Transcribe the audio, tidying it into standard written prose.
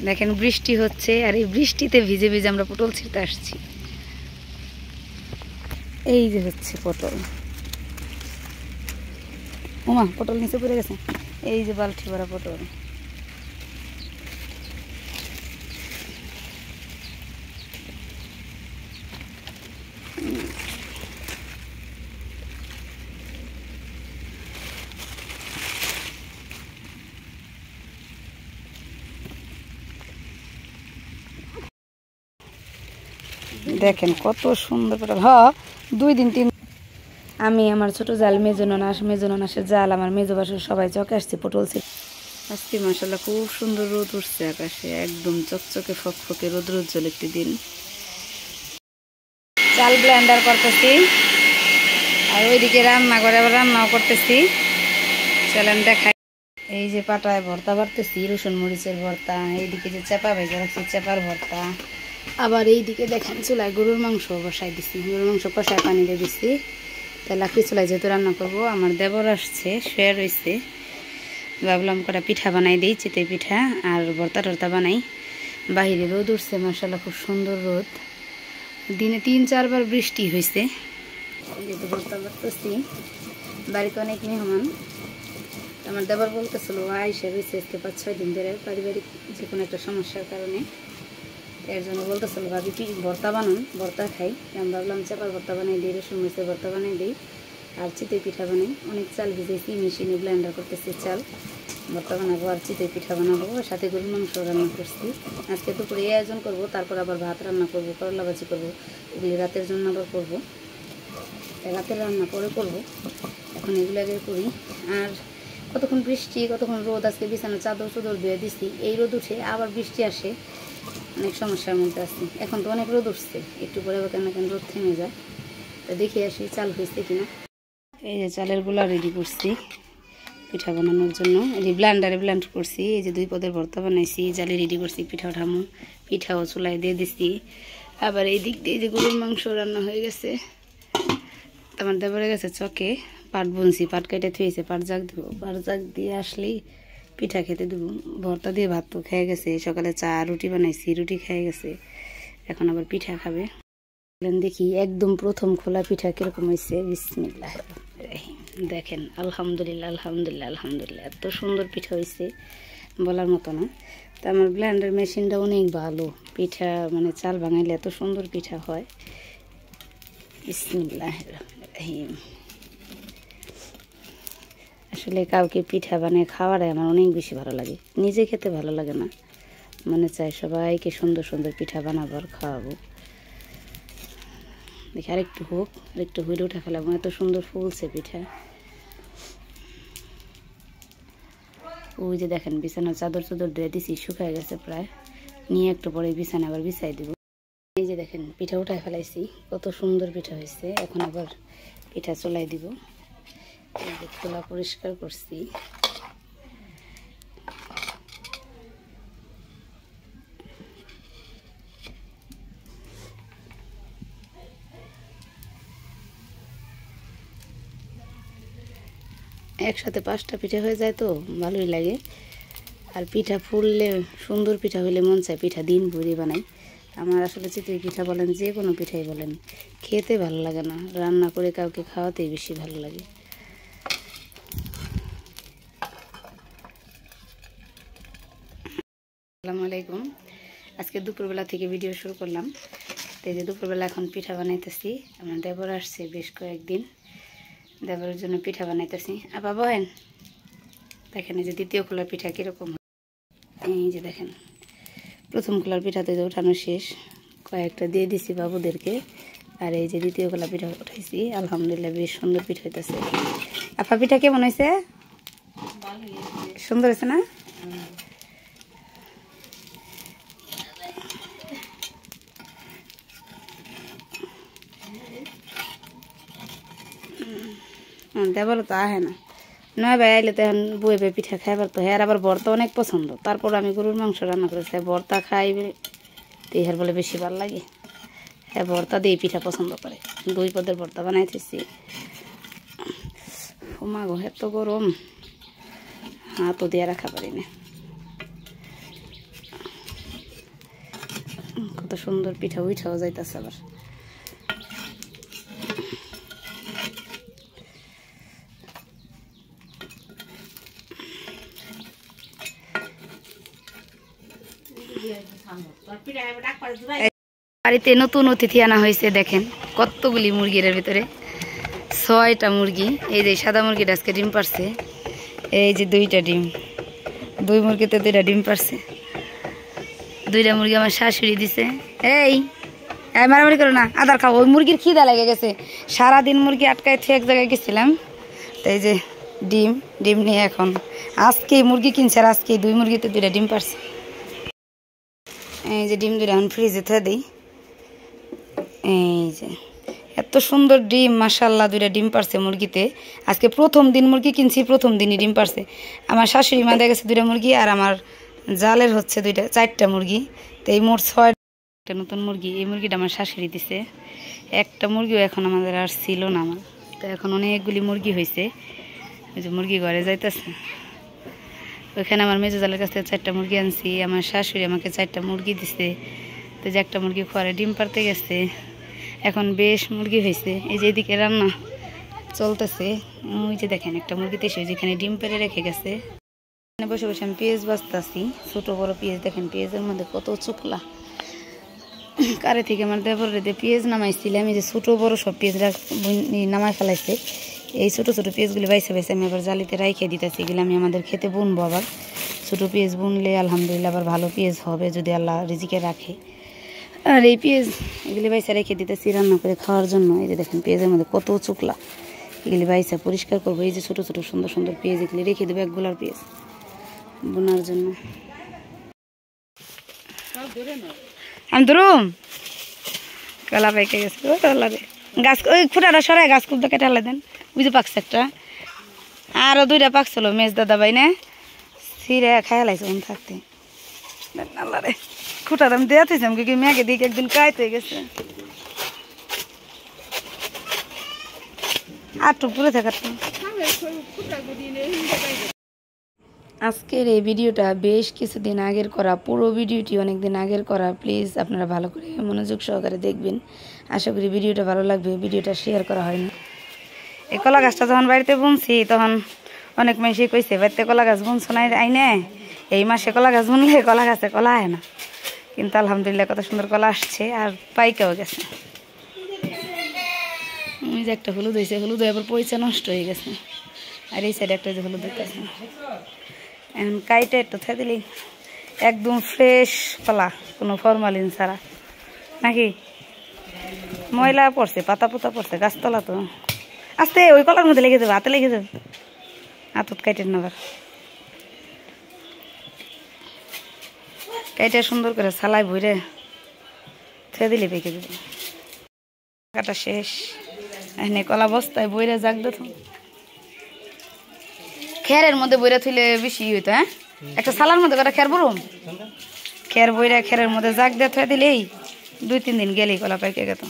দেখেন বৃষ্টি হচ্ছে আর এই বৃষ্টিতে ভিজে ভিজে আমরা পটল ছিঁড়তে আসছি। এই যে হচ্ছে পটল, ওমা পটল নিচে পড়ে গেছে। এই যে বালতি ভরা পটল। দেখেন কত সুন্দর পটল। হ 2 দিন 3 আমি আমার ছোট জাল মেজনাসের জাল আমার মেজো বাসুর সবাই চকে আসছে পটল ছিল। আজকে মাশাআল্লাহ খুব সুন্দর রোদ উঠছে আকাশে, একদম চকচকে ফকফকে রোদ উজ্জ্বল একটি দিন। চাল ব্লেন্ডার করতেছি আর ওইদিকে রান্না করে আবার রান্নাও করতেছি, চলেন দেখাই। এই যে পাটায় ভর্তা বাড়তেছি, রসুন মরিচের ভর্তা। এইদিকে যে চাপা ভেজে রাখছি চাপার ভর্তা। আবার এইদিকে দেখেন চুলায় গরুর মাংস বসাই দিচ্ছি, গরুর মাংস কষায় পানি দিয়ে দিচ্ছি। তাই লাকড়ি চুলায় যেহেতু রান্না করবো, আমার দেবর আসছে শুয়ে রয়েছে, ভাবলাম কটা পিঠা বানাই দিই, চিতই পিঠা আর ভর্তা টর্তা বানাই। বাহিরে রোদ উঠছে মাশাআল্লাহ, খুব সুন্দর রোদ। দিনে 3-4 বার বৃষ্টি হয়েছে। যেহেতু ভর্তা বাড়তেছি, বাড়িতে অনেক মেহমান। আমার দেবর বলতেছিল আইসা রয়েছে আজকে 5-6 দিন ধরে পারিবারিক যে কোনো একটা সমস্যার কারণে, এর জন্য বলতেছিল ভাবি ভর্তা বানান, ভর্তা খাই। আমি ভাবলাম চাপার ভর্তা বানাই দিই, রসুন মরিচের ভর্তা বানাই দিই আর চিতই পিঠা বানাই। অনেক চাল ভিজেছি, মেশিনে ব্লেন্ডার করতেছি চাল, ভর্তা বানাবো আর চিতই পিঠা বানাবো, সাথে গরুর মাংস রান্না করছি। আজকে দুপুরে এই আয়োজন করবো, তারপর আবার ভাত রান্না করবো, করলা ভাজি করবো, এগুলি রাতের জন্য আবার করবো। রাতের রান্না পরে করবো, এখন এগুলো আগে করি। আর কতক্ষণ বৃষ্টি কতক্ষণ রোদ, আজকে বিছানা চাদর চুদর ধুয়ে দিছি, এই রোদ উঠে আবার বৃষ্টি আসে, অনেক সমস্যার মধ্যে আছি। এখন তো অনেক রোদ উঠছে, একটু পরে কেন রোদ থেমে যায়। তো দেখে আসি চাল হয়েছে কিনা। এই যে চালের গুলা রেডি করছি পিঠা বানানোর জন্য, এই যে ব্লেন্ডারে ব্লেন্ড করছি। এই যে 2 পদের ভর্তা বানাইছি, জালে রেডি করছি পিঠা উঠামো, পিঠাও চুলায় দিয়ে দিছি। আবার এই দিক দিয়ে যে গরুর মাংস রান্না হয়ে গেছে। আমার দেবরে গেছে চকে, পাট বুনছি, পাট কেটে থুয়েছে, পাট জাগ দেবো, পাট জাগ দিয়ে আসলেই পিঠা খেতে দেবো। ভর্তা দিয়ে ভাত তো খেয়ে গেছে, সকালে চা রুটি বানাইছি, রুটি খেয়ে গেছে, এখন আবার পিঠা খাবে। দেখি একদম প্রথম খোলা পিঠা কিরকম হয়েছে। বিসমিল্লাহ দেখেন, আলহামদুলিল্লাহ আলহামদুলিল্লাহ আলহামদুলিল্লাহ, এত সুন্দর পিঠা হয়েছে বলার মতো না। তো আমার ব্লেন্ডার মেশিনটা অনেক ভালো, পিঠা মানে চাল ভাঙাইলে এত সুন্দর পিঠা হয়। বিসমিল্লাহ রহিম। আসলে কাউকে পিঠা বানিয়ে খাওয়াটাই আমার অনেক বেশি ভালো লাগে, নিজে খেতে ভালো লাগে না, মনে চায় সবাইকে সুন্দর সুন্দর পিঠা বানাবো আর খাওয়াবো। দেখি আরেকটু হোক, আরেকটু হইলে উঠে ফেলাবো, এত সুন্দর ফুলছে পিঠা। ওই যে দেখেন বিছানার চাদর চাদর দিয়ে দিছি, শুকায় গেছে প্রায়, নিয়ে একটু পরে বিছানা আবার বিছাই দিব। এই যে দেখেন পিঠা উঠায় ফেলাইছি, কত সুন্দর পিঠা হয়েছে। এখন আবার পিঠা চলাই দিব। এই যে খোলা পরিষ্কার করছি। একসাথে 5টা পিঠা হয়ে যায় তো ভালোই লাগে। আর পিঠা ফুললে, সুন্দর পিঠা হইলে মন চায় পিঠা দিন ভরে বানাই। আমার আসলে চিতই পিঠা বলেন, যে কোনো পিঠাই বলেন, খেতে ভালো লাগে না, রান্না করে কাউকে খাওয়াতেই বেশি ভালো লাগে। আসসালামু আলাইকুম। আজকে দুপুরবেলা থেকে ভিডিও শুরু করলাম। তো এই যে দুপুরবেলা এখন পিঠা বানাইতেছি। আমার দেবর আসছে বেশ কয়েকদিন, দেবরের জন্য পিঠা বানাইতেছি। আপা বহেন, দেখেন এই যে দ্বিতীয় খোলার পিঠা কীরকম। এই যে দেখেন প্রথম খোলার পিঠা তো উঠানো শেষ, কয়েকটা দিয়ে দিছি বাবুদেরকে। আর এই যে দ্বিতীয় খোলা পিঠা উঠাইছি, আলহামদুলিল্লাহ বেশ সুন্দর পিঠা হইতেছে। আপা পিঠা কেমন হয়েছে? সুন্দর হয়েছে না? দেবর তো আহে না, নয় ভাই আইলে তো এখন বইবে পিঠা খাইবার, তো হ্যাঁ আবার ভর্তা অনেক পছন্দ। তারপর আমি গরুর মাংস রান্না করেছি, ভর্তা খাইবে তো হ্যার বলে বেশি ভালো লাগে। হ্যাঁ ভর্তা দিয়ে পিঠা পছন্দ করে, 2 পদের ভর্তা বানাইতেছি। মা গো এত গরম, হাতও দিয়ে রাখা পারি না। কত সুন্দর পিঠা উঠাও যাইতেছে আবার। বাড়িতে নতুন অতিথি আনা হয়েছে, দেখেন কতগুলি মুরগির ভিতরে, 6টা মুরগি। এই যে সাদা মুরগিটা আজকে ডিম পারছে, এই যে 2টা ডিম, 2 মুরগিতে 2টা ডিম পারছে। 2টা মুরগি আমার শাশুড়ি দিছে। এই মারামারি করো না, আদার খাও। ওই মুরগির খিদা লেগে গেছে, সারাদিন মুরগি আটকায় এক জায়গায় গেছিলাম, তো এই যে ডিম ডিম নিয়ে এখন আজকে মুরগি কিনছে, আর আজকে 2 মুরগিতে 2টা ডিম পারছে। এই যে ডিম 2টা এখন ফ্রিজে থয়ে দিই। এই যে এত সুন্দর ডিম, মাশাআল্লাহ 2টা ডিম পারছে মুরগিতে। আজকে প্রথম দিন মুরগি কিনছি, প্রথম দিনই ডিম পারছে। আমার শাশুড়ি মা দিয়ে গেছে 2টা মুরগি, আর আমার জালের হচ্ছে 4টা মুরগি, তো এই মোট 6টা নতুন মুরগি। এই মুরগিটা আমার শাশুড়ি দিছে। একটা মুরগিও এখন আমাদের আর ছিল না আমার, তো এখন অনেকগুলি মুরগি হয়েছে। ওই যে মুরগি ঘরে যাইতেছে, ওইখানে আমার মেজো জালের কাছ থেকে 4টা মুরগি আনছি। আমার শাশুড়ি আমাকে 4টা মুরগি দিছে, তো যে একটা মুরগি ঘরে ডিম পারতে গেছে, এখন বেশ মুরগি হয়েছে। এই যে এদিকে রান্না চলতেছে, ওই যে দেখেন একটা মুরগিতে এসে যেখানে ডিম পেরে রেখে গেছে। বসে বসে আমি পেঁয়াজ বাজতাছি, ছোট বড় পেঁয়াজ, দেখেন পেঁয়াজের মধ্যে কত চুকলা। কারে থেকে আমার দেবর রেদে পেঁয়াজ নামাইছিলাম, এই যে ছোট বড় সব পেঁয়াজরা নামাই ফেলাইছে। এই ছোট ছোট পেঁয়াজগুলি বাইসে বাইসে আমি আবার জালিতে রাইখে দিতেছি, এগুলো আমি আমাদের খেতে বুনবো। আবার ছোট পেঁয়াজ বুনলে আলহামদুলিল্লাহ আবার ভালো পেঁয়াজ হবে যদি আল্লাহ রিজিকে রাখে। আর এই পেঁয়াজ এগুলি বাইসা রেখে দিতেছি রান্না করে খাওয়ার জন্য। এই যে দেখেন পেঁয়াজের মধ্যে কত চুকলা, এগুলি বাইসা পরিষ্কার করবো। এই যে ছোট ছোট সুন্দর সুন্দর পেঁয়াজ, এগুলি রেখে দেবো একগুলার পেঁয়াজ বোনার জন্য। আমি ধরুম কলা পাইকে গেছে গাছ, ওই ফুটাটা সরাই গাছ খুব কেটে আলাই দেন। বুঝে পাকছে একটা, আরও 2টা পাকছিল মেজ দাদা ভাই না, ছিঁড়ে খাই লাইছে ওন থাকতে। আল্লাহ রে, খুঁটার আমি দেওয়াতেছিলাম কি মেঘে দিকে একদিন কাইত হয়ে গেছে। আটটু পুরে থাকার তো। আজকের এই ভিডিওটা বেশ কিছুদিন আগের করা, পুরো ভিডিওটি অনেক দিন আগের করা। প্লিজ আপনারা ভালো করে মনোযোগ সহকারে দেখবেন, আশা করি ভিডিওটা ভালো লাগবে। ভিডিওটা শেয়ার করা হয়নি। এই কলা গাছটা যখন বাড়িতে বুনছি তখন অনেক মানুষই কইছে বাড়িতে কলা গাছ বুনছো না আইনে, এই মাসে কলা গাছ বুনলে কলা গাছে কলা হয় না, কিন্তু আলহামদুলিল্লাহ কত সুন্দর কলা আসছে আর পাইকাও গেছে। ওই যে একটা হলুদ হয়েছে, হলুদ হয়ে আবার পয়সা নষ্ট হয়ে গেছে। আর এই সাইডে একটা যে হলুদ হইতেছে, এখন কাইটা একটু থে দিলি একদম ফ্রেশ কলা, কোনো ফরমালিন ছাড়া নাকি। ময়লা পড়ছে, পাতা পোতা পড়ছে, গাছতলা তো। আস্তে ওই কলার মধ্যে লেগে যাবে, হাতে লেগে যাবে, হাতত কাইটেন না। কাইটা সুন্দর করে সালাই ভরে থে দিলে পেকে যাবে। কাটা শেষ, এখানে কলা বস্তায় বইরে জাগ দেখো, খেরের মধ্যে বইরা থইলে বেশি হইতো। হ্যাঁ, একটা সালার মধ্যে কটা খের বরুম, খের বইরা খেরের মধ্যে জাগ দিয়ে থয়ে দিলেই 2-3 দিন গেলেই কলা পাইকে গেত।